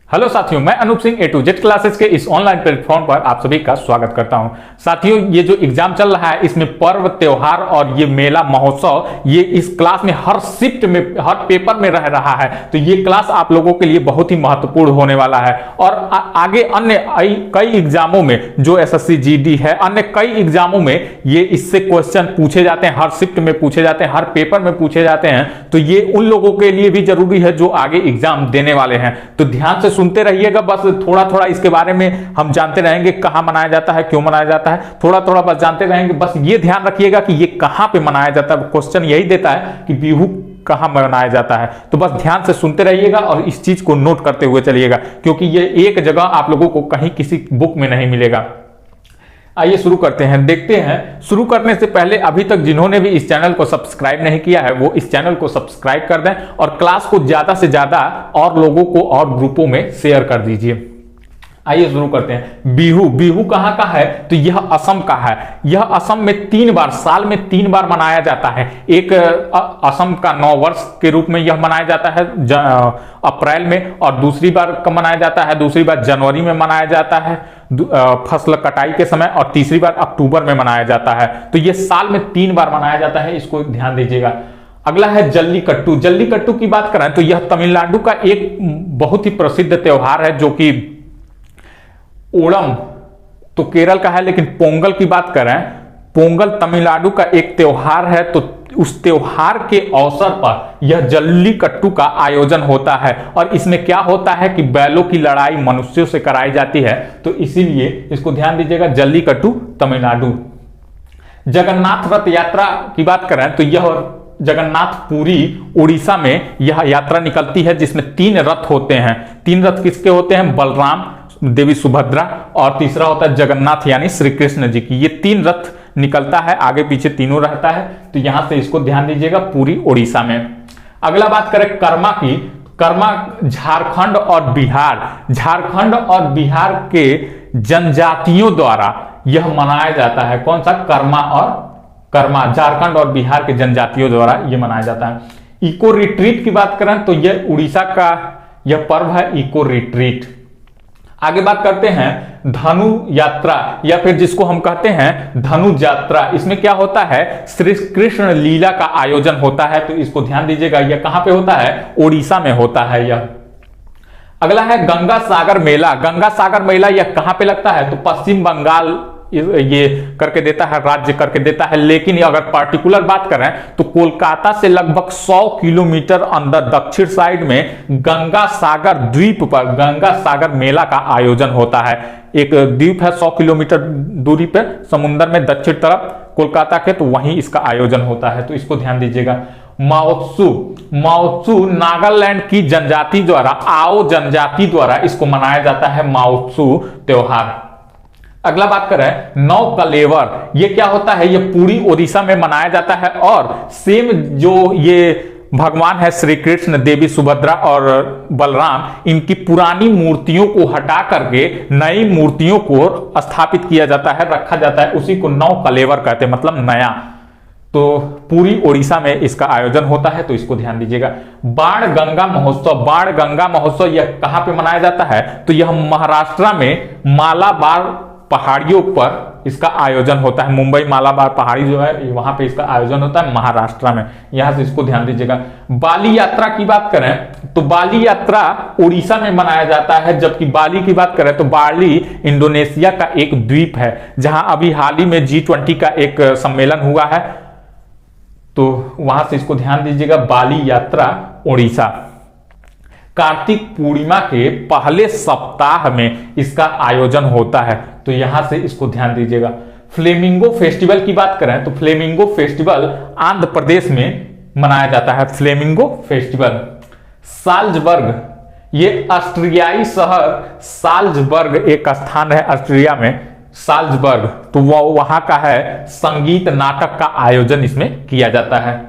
Hello साथियों, मैं Anup Singh A to Z classes के इस ऑनलाइन प्लेटफॉर्म पर आप सभी का स्वागत करता हूं। साथियों, ये जो एग्जाम चल रहा है इसमें पर्व त्योहार और ये मेला महोत्सव ये इस क्लास में हर शिफ्ट में हर पेपर में रह रहा है। तो ये क्लास आप लोगों के लिए बहुत ही महत्वपूर्ण होने वाला है और आगे अन्य कई एग्जामों में जो SSC GD है, अन्य कई एग्जामों में ये इससे क्वेश्चन पूछे जाते हैं, हर शिफ्ट में पूछे जाते हैं, हर पेपर में पूछे जाते हैं। तो ये उन लोगों के लिए भी जरूरी है जो आगे एग्जाम देने वाले हैं। तो ध्यान से सुनते रहिएगा, बस थोड़ा थोड़ा इसके बारे में हम जानते रहेंगे, कहां मनाया जाता है, क्यों मनाया जाता है, थोड़ा थोड़ा बस जानते रहेंगे। बस ये ध्यान रखिएगा कि ये कहां पे मनाया जाता है। क्वेश्चन यही देता है कि बिहू कहां मनाया जाता है। तो बस ध्यान से सुनते रहिएगा और इस चीज को नोट करते हुए चलिएगा, क्योंकि ये एक जगह आप लोगों को कहीं किसी बुक में नहीं मिलेगा। आइए शुरू करते हैं, देखते हैं। शुरू करने से पहले अभी तक जिन्होंने भी इस चैनल को सब्सक्राइब नहीं किया है वो इस चैनल को सब्सक्राइब कर दें और क्लास को ज्यादा से ज्यादा और लोगों को और ग्रुपों में शेयर कर दीजिए। आइए शुरू करते हैं। बिहू कहां का है? तो यह असम का है। यह असम में 3 बार, साल में 3 बार मनाया जाता है। एक असम का नव वर्ष के रूप में यह मनाया जाता है अप्रैल में, और दूसरी बार कब मनाया जाता है? दूसरी बार जनवरी में मनाया जाता है फसल कटाई के समय, और तीसरी बार अक्टूबर में मनाया जाता है। तो यह साल में 3 बार मनाया जाता है, इसको ध्यान दीजिएगा। अगला है जल्लीकट्टू। जल्लीकट्टू की बात करें तो यह तमिलनाडु का एक बहुत ही प्रसिद्ध त्योहार है, जो कि ओणम तो केरल का है, लेकिन पोंगल की बात करें, पोंगल तमिलनाडु का एक त्योहार है। तो उस त्योहार के अवसर पर यह जल्लीकट्टू का आयोजन होता है, और इसमें क्या होता है कि बैलों की लड़ाई मनुष्यों से कराई जाती है। तो इसीलिए इसको ध्यान दीजिएगा, जल्लीकट्टू तमिलनाडु। जगन्नाथ रथ यात्रा की बात करें तो यह जगन्नाथपुरी उड़ीसा में यह यात्रा निकलती है, जिसमें 3 रथ होते हैं। 3 रथ किसके होते हैं? बलराम, देवी सुभद्रा, और तीसरा होता है जगन्नाथ यानी श्री कृष्ण जी की। ये 3 रथ निकलता है, आगे पीछे तीनों रहता है। तो यहां से इसको ध्यान दीजिएगा, पूरी उड़ीसा में। अगला बात करें कर्मा की। कर्मा झारखंड और बिहार, झारखंड और बिहार के जनजातियों द्वारा यह मनाया जाता है। कौन सा? कर्मा और कर्मा, झारखंड और बिहार के जनजातियों द्वारा यह मनाया जाता है। इको रिट्रीट की बात करें तो यह उड़ीसा का यह पर्व है, इको रिट्रीट। आगे बात करते हैं धनु यात्रा, या फिर जिसको हम कहते हैं धनु यात्रा। इसमें क्या होता है? श्री कृष्ण लीला का आयोजन होता है। तो इसको ध्यान दीजिएगा, यह कहां पे होता है? उड़ीसा में होता है यह। अगला है गंगा सागर मेला। गंगा सागर मेला यह कहां पे लगता है? तो पश्चिम बंगाल ये करके देता है, राज्य करके देता है। लेकिन अगर पार्टिकुलर बात करें तो कोलकाता से लगभग 100 किलोमीटर अंदर दक्षिण साइड में गंगा सागर द्वीप पर गंगा सागर मेला का आयोजन होता है। एक द्वीप है 100 किलोमीटर दूरी पर समुद्र में दक्षिण तरफ कोलकाता के, तो वहीं इसका आयोजन होता है। तो इसको ध्यान दीजिएगा। माओत्सू नागालैंड की जनजाति द्वारा, आओ जनजाति द्वारा इसको मनाया जाता है, माओत्सू त्योहार। अगला बात करें नौ कलेवर। ये क्या होता है? ये पूरी ओडिशा में मनाया जाता है, और सेम जो ये भगवान है श्री कृष्ण, देवी सुभद्रा और बलराम, इनकी पुरानी मूर्तियों को हटा करके नई मूर्तियों को स्थापित किया जाता है, रखा जाता है। उसी को नौ कलेवर कहते हैं, मतलब नया। तो पूरी ओडिशा में इसका आयोजन होता है, तो इसको ध्यान दीजिएगा। बाण गंगा महोत्सव। बाण गंगा महोत्सव यह कहां पे मनाया जाता है? तो यह महाराष्ट्र में मालाबार पहाड़ियों पर इसका आयोजन होता है। मुंबई मालाबार पहाड़ी जो है वहां पे इसका आयोजन होता है, महाराष्ट्र में। यहां से इसको ध्यान दीजिएगा। बाली यात्रा की बात करें तो बाली यात्रा उड़ीसा में मनाया जाता है, जबकि बाली की बात करें तो बाली इंडोनेशिया का एक द्वीप है, जहां अभी हाल ही में G20 का एक सम्मेलन हुआ है। तो वहां से इसको ध्यान दीजिएगा, बाली यात्रा उड़ीसा। कार्तिक पूर्णिमा के पहले सप्ताह में इसका आयोजन होता है, तो यहां से इसको ध्यान दीजिएगा। फ्लेमिंगो फेस्टिवल की बात करें तो फ्लेमिंगो फेस्टिवल आंध्र प्रदेश में मनाया जाता है, फ्लेमिंगो फेस्टिवल। साल्जबर्ग, ये ऑस्ट्रियाई शहर साल्जबर्ग एक स्थान है ऑस्ट्रिया में, साल्जबर्ग। तो वह वहां का है, संगीत नाटक का आयोजन इसमें किया जाता है।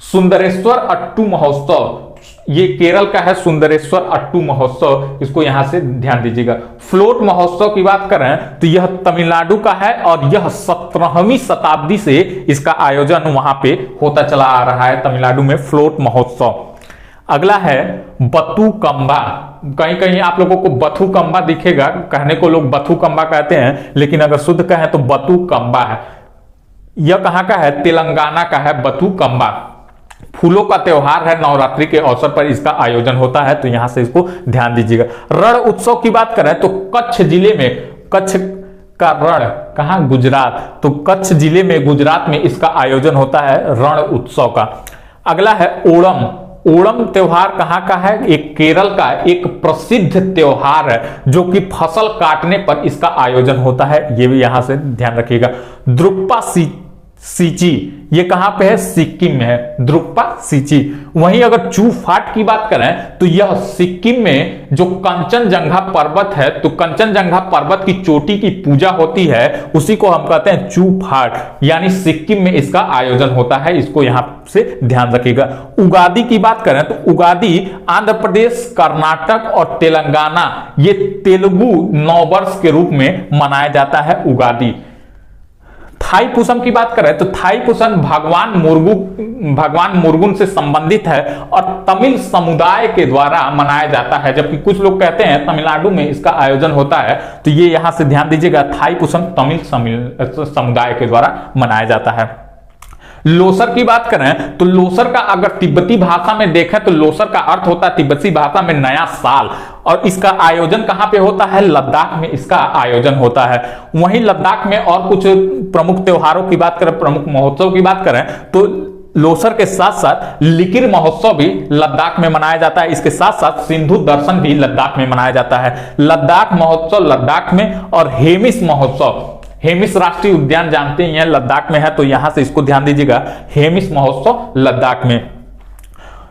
सुंदरेश्वर अट्टू महोत्सव, ये केरल का है, सुंदरेश्वर अट्टू महोत्सव। इसको यहां से ध्यान दीजिएगा। फ्लोट महोत्सव की बात करें तो यह तमिलनाडु का है, और यह 17वीं शताब्दी से इसका आयोजन वहां पे होता चला आ रहा है, तमिलनाडु में फ्लोट महोत्सव। अगला है बथुकंबा। कहीं कहीं आप लोगों को बथुकंबा दिखेगा, कहने को लोग बथुकंबा कहते हैं, लेकिन अगर शुद्ध कहें तो बथुकंबा है। यह कहां का है? तेलंगाना का है बथुकंबा। फूलों का त्योहार है, नवरात्रि के अवसर पर इसका आयोजन होता है, तो यहां से इसको ध्यान दीजिएगा। रण उत्सव की बात करें तो कच्छ जिले में, कच्छ का रण कहां? गुजरात। तो कच्छ जिले में, गुजरात में इसका आयोजन होता है रण उत्सव का। अगला है ओणम। ओणम त्योहार कहां का है? एक केरल का एक प्रसिद्ध त्योहार है, जो कि फसल काटने पर इसका आयोजन होता है, ये भी यहां से ध्यान रखिएगा। द्रुक्पा सिंची, ये कहां पे है? सिक्किम में है, द्रुक्पा सिंची। वहीं अगर चू फाट की बात करें तो यह सिक्किम में जो कंचनजंगा पर्वत है, तो कंचनजंगा पर्वत की चोटी की पूजा होती है, उसी को हम कहते हैं चू फाट, यानी सिक्किम में इसका आयोजन होता है, इसको यहां से ध्यान रखिएगा। उगादी की बात करें तो उगादी आंध्र प्रदेश, कर्नाटक और तेलंगाना, ये तेलुगु नववर्ष के रूप में मनाया जाता है उगादी। थाईपुसम की बात करें तो थाईपुसम भगवान मुर्गुन से संबंधित है और तमिल समुदाय के द्वारा मनाया जाता है, जबकि कुछ लोग कहते हैं तमिलनाडु में इसका आयोजन होता है, तो ये यहां से ध्यान दीजिएगा, थाईपुसम तमिल समुदाय के द्वारा मनाया जाता है। लोसर की बात करें तो लोसर का अगर तिब्बती भाषा में देखें तो लोसर का अर्थ होता है तिब्बती भाषा में नया साल, और इसका आयोजन कहां पे होता है? लद्दाख में इसका आयोजन होता है। वहीं लद्दाख में और कुछ प्रमुख त्योहारों की बात करें, प्रमुख महोत्सव की बात करें तो लोसर के साथ साथ लिकिर महोत्सव भी लद्दाख में मनाया जाता है। इसके साथ साथ सिंधु दर्शन भी लद्दाख में मनाया जाता है। लद्दाख महोत्सव लद्दाख में, और हेमिस महोत्सव, हेमिस राष्ट्रीय उद्यान जानते हैं लद्दाख में है, तो यहां से इसको ध्यान दीजिएगा, हेमिस महोत्सव लद्दाख में।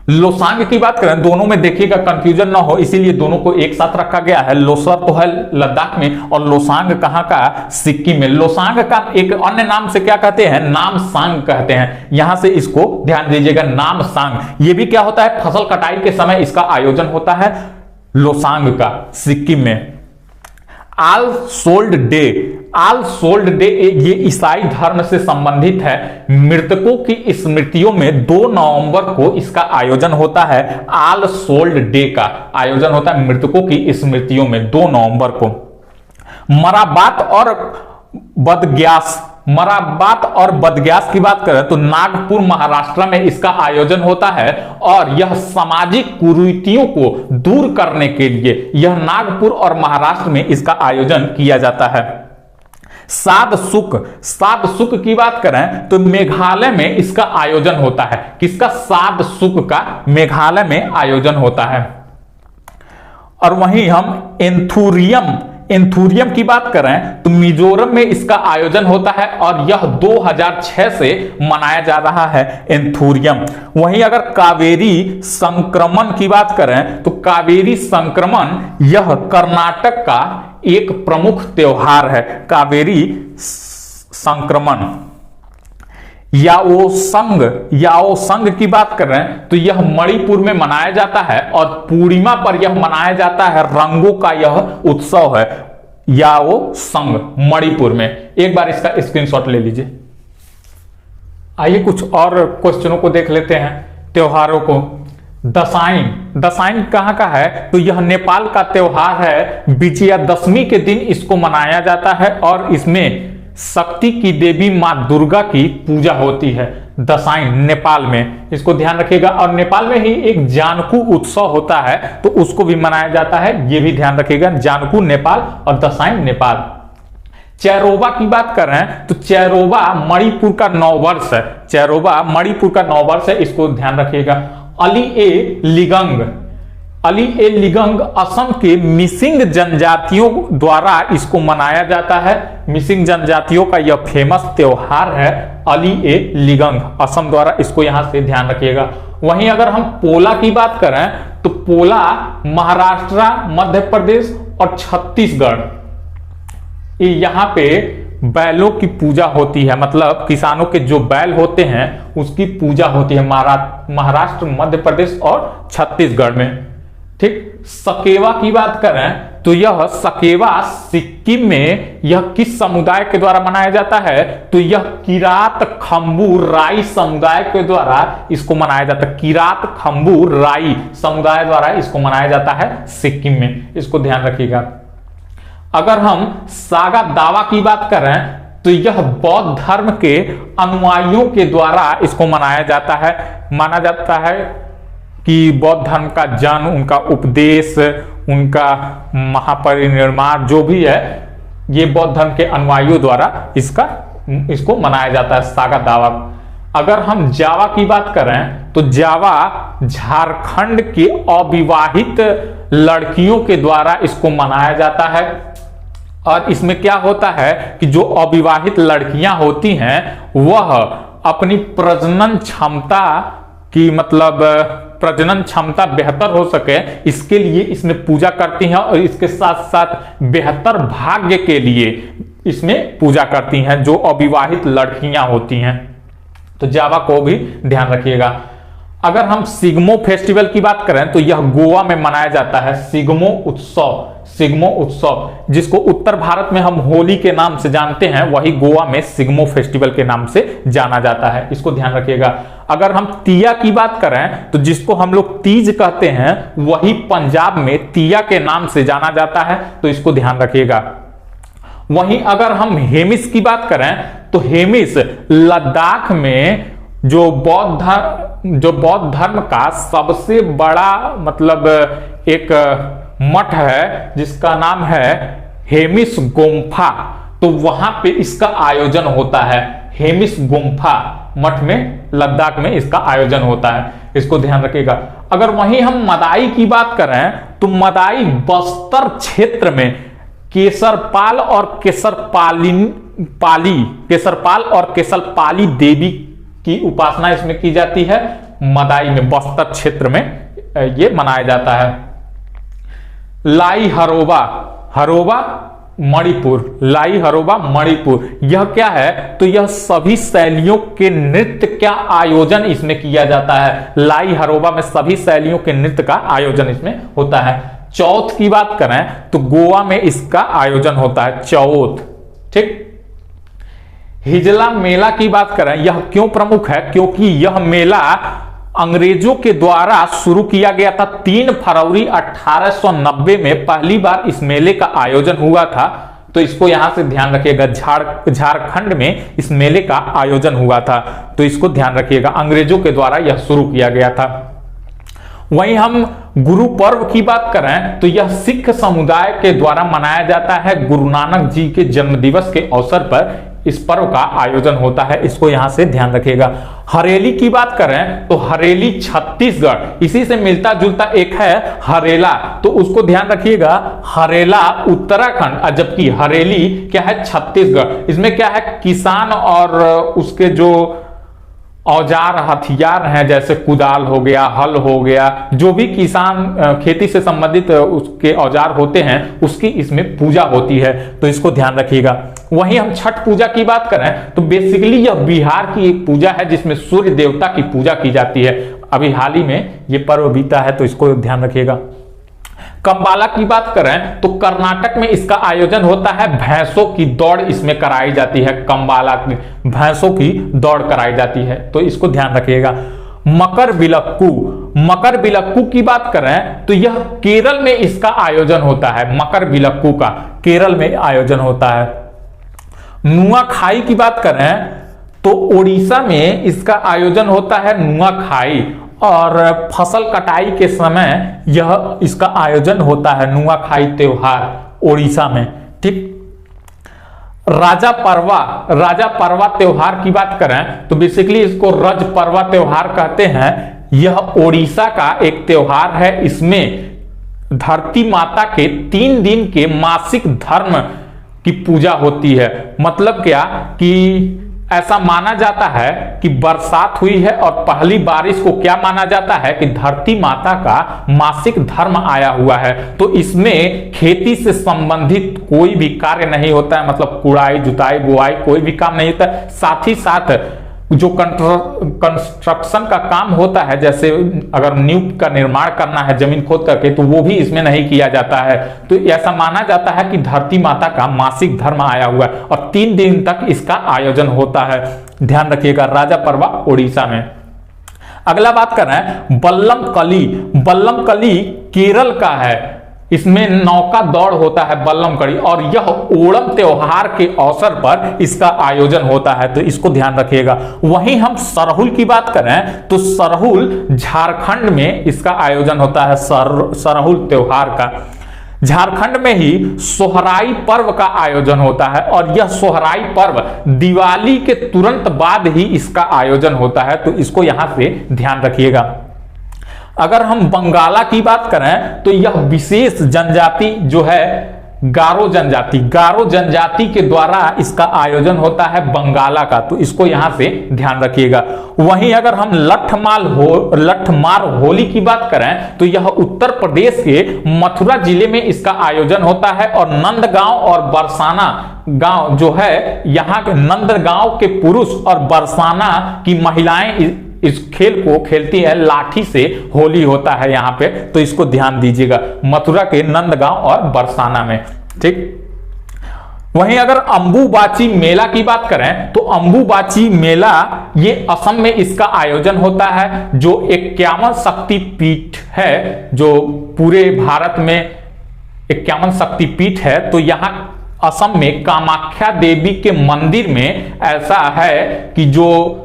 लोसांग की बात करें, दोनों में देखिएगा कंफ्यूजन ना हो, इसीलिए दोनों को एक साथ रखा गया है। लोसर तो है लद्दाख में और लोसांग कहां का? सिक्किम में। लोसांग का एक अन्य नाम से क्या कहते हैं? नामसांग कहते हैं, यहां से इसको ध्यान दीजिएगा, नामसांग। ये भी क्या होता है? फसल कटाई के समय इसका आयोजन होता है लोसांग का, सिक्किम में। आल सोल्ड डे, आल सोल्ड डे ये ईसाई धर्म से संबंधित है। मृतकों की स्मृतियों में 2 नवंबर को इसका आयोजन होता है। आल सोल्ड डे का आयोजन होता है मृतकों की स्मृतियों में 2 नवंबर को। मराबात और बदग्यास, मराबात और बदग्यास की बात करें तो नागपुर महाराष्ट्र में इसका आयोजन होता है, और यह सामाजिक कुरीतियों को दूर करने के लिए यह नागपुर और महाराष्ट्र में इसका आयोजन किया जाता है। सात सुक की बात करें तो मेघालय में इसका आयोजन होता है। किसका? सात सुक का मेघालय में आयोजन होता है। और वहीं हम एंथूरियम की बात करें तो मिजोरम में इसका आयोजन होता है, और यह 2006 से मनाया जा रहा है एंथूरियम। वहीं अगर कावेरी संक्रमण की बात करें तो कावेरी संक्रमण यह कर्नाटक का एक प्रमुख त्योहार है, कावेरी संक्रमण। याओसंग की बात करें तो यह मणिपुर में मनाया जाता है, और पूर्णिमा पर यह मनाया जाता है, रंगों का यह उत्सव है याओसंग, मणिपुर में। एक बार इसका स्क्रीनशॉट ले लीजिए। आइए कुछ और क्वेश्चनों को देख लेते हैं, त्योहारों को। दसाइन कहां का है? तो यह नेपाल का त्योहार है। विजयादशमी के दिन इसको मनाया जाता है, और इसमें शक्ति की देवी मां दुर्गा की पूजा होती है। दसाइन नेपाल में, इसको ध्यान रखिएगा। और नेपाल में ही एक जानकू उत्सव होता है, तो उसको भी मनाया जाता है, ये भी ध्यान रखिएगा। जानकू नेपाल और दसाइन नेपाल। चैरोबा की बात करें तो चैरोबा मणिपुर का नववर्ष है, चैरोबा मणिपुर का नववर्ष है, इसको ध्यान रखिएगा। अली ए लिगंग असम के मिसिंग जनजातियों द्वारा इसको मनाया जाता है। मिसिंग जनजातियों का यह फेमस त्योहार है अली ए लिगंग, असम द्वारा, इसको यहां से ध्यान रखिएगा। वहीं अगर हम पोला की बात करें तो पोला महाराष्ट्र, मध्य प्रदेश और छत्तीसगढ़, यहां पे बैलों की पूजा होती है, मतलब किसानों के जो बैल होते हैं उसकी पूजा होती है महाराष्ट्र, मध्य प्रदेश और छत्तीसगढ़ में। ठीक। सकेवा की बात करें तो यह सकेवा सिक्किम में यह किस समुदाय के द्वारा मनाया जाता है? तो यह किरात खम्बू राई समुदाय के द्वारा इसको मनाया जाता है। किरात खम्बू राई समुदाय द्वारा इसको मनाया जाता है सिक्किम में, इसको ध्यान रखिएगा। अगर हम सागा दावा की बात करें तो यह बौद्ध धर्म के अनुयायियों के द्वारा इसको मनाया जाता है। माना जाता है कि बौद्ध धर्म का जन्म, उनका उपदेश, उनका महापरिनिर्वाण जो भी है, ये बौद्ध धर्म के अनुयायियों द्वारा इसको मनाया जाता है, सागा दावा। अगर हम जावा की बात करें तो जावा झारखंड की अविवाहित लड़कियों के द्वारा इसको मनाया जाता है। और इसमें क्या होता है कि जो अविवाहित लड़कियां होती हैं वह अपनी प्रजनन क्षमता की, मतलब प्रजनन क्षमता बेहतर हो सके, इसके लिए इसमें पूजा करती हैं और इसके साथ साथ बेहतर भाग्य के लिए इसमें पूजा करती हैं जो अविवाहित लड़कियां होती हैं। तो जावा को भी ध्यान रखिएगा। अगर हम सिग्मो फेस्टिवल की बात करें तो यह गोवा में मनाया जाता है। सिग्मो उत्सव जिसको उत्तर भारत में हम होली के नाम से जानते हैं, वही गोवा में सिग्मो फेस्टिवल के नाम से जाना जाता है, इसको ध्यान रखिएगा। अगर हम तिया की बात करें तो जिसको हम लोग तीज कहते हैं, वही पंजाब में तिया के नाम से जाना जाता है, तो इसको ध्यान रखिएगा। वहीं अगर हम हेमिस की बात करें तो हेमिस लद्दाख में जो बौद्ध धर्म का सबसे बड़ा मतलब एक मठ है जिसका नाम है हेमिस गुम्फा, तो वहां पे इसका आयोजन होता है। हेमिस गुम्फा मठ में लद्दाख में इसका आयोजन होता है, इसको ध्यान रखिएगा। अगर वहीं हम मदाई की बात करें तो मदाई बस्तर क्षेत्र में केसरपाल और केसरपाली देवी की उपासना इसमें की जाती है। मदाई में बस्तर क्षेत्र में ये मनाया जाता है। लाई हरोबा मणिपुर, यह क्या है? तो यह सभी शैलियों के नृत्य का आयोजन इसमें किया जाता है। लाई हरोबा में सभी शैलियों के नृत्य का आयोजन इसमें होता है। चौथ की बात करें तो गोवा में इसका आयोजन होता है, चौथ, ठीक। हिजला मेला की बात करें, यह क्यों प्रमुख है? क्योंकि यह मेला अंग्रेजों के द्वारा शुरू किया गया था। 3 फरवरी 1890 में पहली बार इस मेले का आयोजन हुआ था, तो इसको यहां से ध्यान रखिएगा। झारखंड में इस मेले का आयोजन हुआ था, तो इसको ध्यान रखिएगा। अंग्रेजों के द्वारा यह शुरू किया गया था। वहीं हम गुरु पर्व की बात करें तो यह सिख समुदाय के द्वारा मनाया जाता है। गुरु नानक जी के जन्मदिवस के अवसर पर इस पर्व का आयोजन होता है, इसको यहां से ध्यान रखिएगा। हरेली की बात करें तो हरेली छत्तीसगढ़, इसी से मिलता जुलता एक है हरेला, तो उसको ध्यान रखिएगा। हरेला उत्तराखंड, जबकि हरेली क्या है? छत्तीसगढ़। इसमें क्या है? किसान और उसके जो औजार हथियार हैं, जैसे कुदाल हो गया, हल हो गया, जो भी किसान खेती से संबंधित उसके औजार होते हैं, उसकी इसमें पूजा होती है, तो इसको ध्यान रखिएगा। वहीं हम छठ पूजा की बात करें तो बेसिकली यह बिहार की एक पूजा है जिसमें सूर्य देवता की पूजा की जाती है। अभी हाल ही में यह पर्व बीता है, तो इसको ध्यान रखिएगा। कंबाला की बात करें तो कर्नाटक में इसका आयोजन होता है। भैंसों की दौड़ इसमें कराई जाती है। कंबाला में भैंसों की दौड़ कराई जाती है, तो इसको ध्यान रखिएगा। मकर बिलक्कू की बात करें तो यह केरल में इसका आयोजन होता है। मकर बिलक्कू का केरल में आयोजन होता है। नुआखाई की बात करें तो ओडिशा में इसका आयोजन होता है, नुआखाई, और फसल कटाई के समय यह इसका आयोजन होता है, नुआखाई त्योहार ओडिशा में, ठीक। राजा परवा त्योहार की बात करें तो बेसिकली इसको रज परवा त्योहार कहते हैं। यह ओडिशा का एक त्योहार है। इसमें धरती माता के 3 दिन के मासिक धर्म की पूजा होती है। मतलब क्या कि ऐसा माना जाता है कि बरसात हुई है और पहली बारिश को क्या माना जाता है कि धरती माता का मासिक धर्म आया हुआ है, तो इसमें खेती से संबंधित कोई भी कार्य नहीं होता है। मतलब कुड़ाई, जुताई, बुआई कोई भी काम नहीं होता है। साथ ही साथ जो कंस्ट्रक्शन का काम होता है, जैसे अगर न्यू का निर्माण करना है जमीन खोद करके, तो वो भी इसमें नहीं किया जाता है। तो ऐसा माना जाता है कि धरती माता का मासिक धर्म आया हुआ है और 3 दिन तक इसका आयोजन होता है। ध्यान रखिएगा, राजा परवा उड़ीसा में। अगला बात कर रहे हैं बल्लम कली। बल्लम कली केरल का है, इसमें नौका दौड़ होता है बल्लम कली, और यह ओणम त्योहार के अवसर पर इसका आयोजन होता है, तो इसको ध्यान रखिएगा। वहीं हम सरहुल की बात करें तो सरहुल झारखंड में इसका आयोजन होता है, सरहुल त्योहार का। झारखंड में ही सोहराई पर्व का आयोजन होता है और यह सोहराई पर्व दिवाली के तुरंत बाद ही इसका आयोजन होता है, तो इसको यहां से ध्यान रखिएगा। अगर हम बंगाला की बात करें तो यह विशेष जनजाति जो है गारो जनजाति के द्वारा इसका आयोजन होता है बंगाला का, तो इसको यहां से ध्यान रखिएगा। वहीं अगर हम लठमार होली की बात करें तो यह उत्तर प्रदेश के मथुरा जिले में इसका आयोजन होता है और नंदगांव और बरसाना गांव जो है, यहाँ के नंदगांव के पुरुष और बरसाना की महिलाएं इस खेल को खेलती है, लाठी से होली होता है यहाँ पे, तो इसको ध्यान दीजिएगा, मथुरा के नंदगांव और बरसाना में। ठीक, वहीं अगर अंबुबाची मेला की बात करें तो अंबुबाची मेला ये असम में इसका आयोजन होता है, जो 51 शक्तिपीठ है, जो पूरे भारत में 51 शक्तिपीठ है। तो यहाँ असम में कामाख्या देवी के मंदिर में ऐसा है कि जो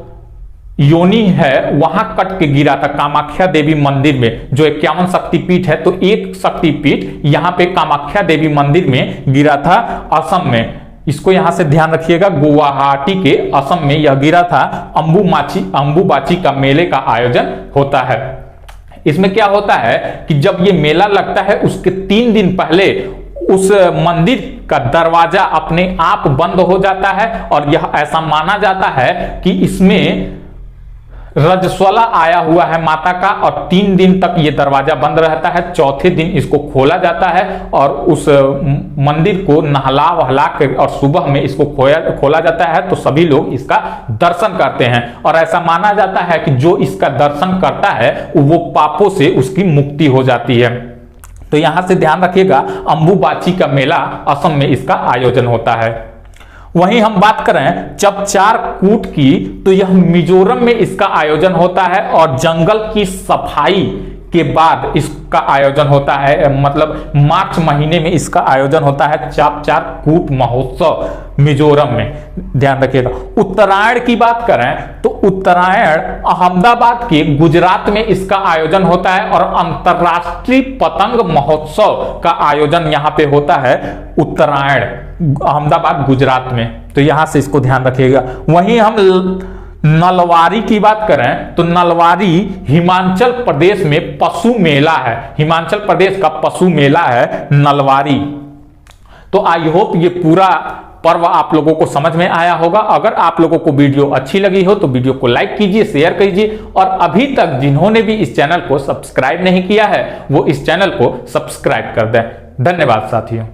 योनि है वहां कट के गिरा था कामाख्या देवी मंदिर में, जो 51 शक्तिपीठ है, तो एक शक्तिपीठ यहां पे कामाख्या देवी मंदिर में गिरा था असम में। इसको यहां से ध्यान रखिएगा, गुवाहाटी के असम में यह गिरा था। अंबुबाची का मेले का आयोजन होता है। इसमें क्या होता है कि जब ये मेला लगता है उसके 3 दिन पहले उस मंदिर का दरवाजा अपने आप बंद हो जाता है और यह ऐसा माना जाता है कि इसमें रजस्वला आया हुआ है माता का, और 3 दिन तक ये दरवाजा बंद रहता है। चौथे दिन इसको खोला जाता है और उस मंदिर को नहला वहला कर और सुबह में इसको खोला जाता है, तो सभी लोग इसका दर्शन करते हैं। और ऐसा माना जाता है कि जो इसका दर्शन करता है वो पापों से उसकी मुक्ति हो जाती है। तो यहां से ध्यान रखिएगा, अंबुबाची का मेला असम में इसका आयोजन होता है। वहीं हम बात करें चपचार कूट की, तो यह मिजोरम में इसका आयोजन होता है और जंगल की सफाई के बाद इसका आयोजन होता है, मतलब मार्च महीने में इसका आयोजन होता है चपचार कूट महोत्सव मिजोरम में। ध्यान रखिएगा। उत्तरायण की बात करें तो उत्तरायण अहमदाबाद के गुजरात में इसका आयोजन होता है और अंतरराष्ट्रीय पतंग महोत्सव का आयोजन यहां पे होता है उत्तरायण अहमदाबाद गुजरात में, तो यहां से इसको ध्यान रखिएगा। वहीं हम नलवारी की बात करें तो नलवारी हिमाचल प्रदेश में पशु मेला है, हिमाचल प्रदेश का पशु मेला है नलवारी। तो आई होप ये पूरा पर्व आप लोगों को समझ में आया होगा। अगर आप लोगों को वीडियो अच्छी लगी हो तो वीडियो को लाइक कीजिए, शेयर कीजिए, और अभी तक जिन्होंने भी इस चैनल को सब्सक्राइब नहीं किया है वो इस चैनल को सब्सक्राइब कर दें। धन्यवाद साथियों।